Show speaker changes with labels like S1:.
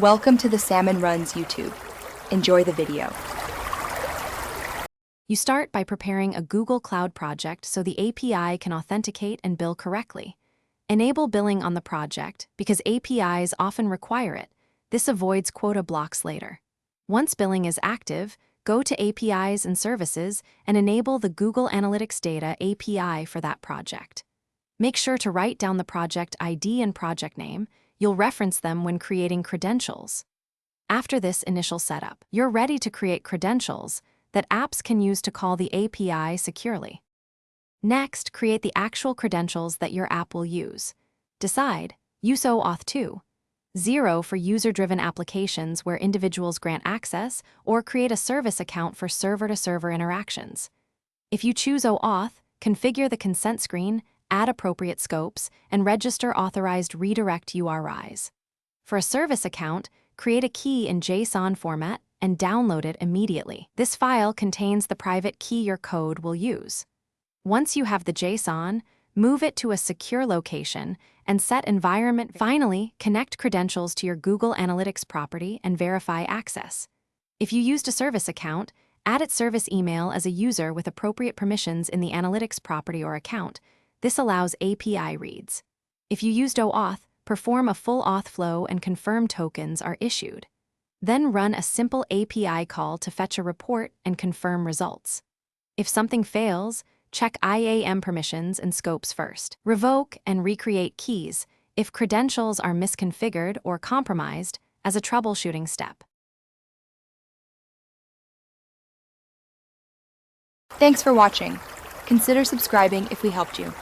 S1: Welcome to the Salmon Runs YouTube. Enjoy the video.
S2: You start by preparing a Google Cloud project so the API can authenticate and bill correctly. Enable billing on the project because APIs often require it. This avoids quota blocks later. Once billing is active, go to APIs and Services and enable the Google Analytics Data API for that project. Make sure to write down the project ID and project name. You'll reference them when creating credentials. After this initial setup, you're ready to create credentials that apps can use to call the API securely. Next, create the actual credentials that your app will use. Decide, USO Auth 2, 0 for user-driven applications where individuals grant access, or create a service account for server-to-server interactions. If you choose OAuth, configure the consent screen, add appropriate scopes, and register authorized redirect URIs. For a service account, create a key in JSON format and download it immediately. This file contains the private key your code will use. Once you have the JSON, move it to a secure location and set environment. Finally, connect credentials to your Google Analytics property and verify access. If you used a service account, add its service email as a user with appropriate permissions in the Analytics property or account. This allows API reads. If you used OAuth, perform a full auth flow and confirm tokens are issued. Then run a simple API call to fetch a report and confirm results. If something fails, check IAM permissions and scopes first. Revoke and recreate keys if credentials are misconfigured or compromised as a troubleshooting step.
S1: Thanks for watching. Consider subscribing if we helped you.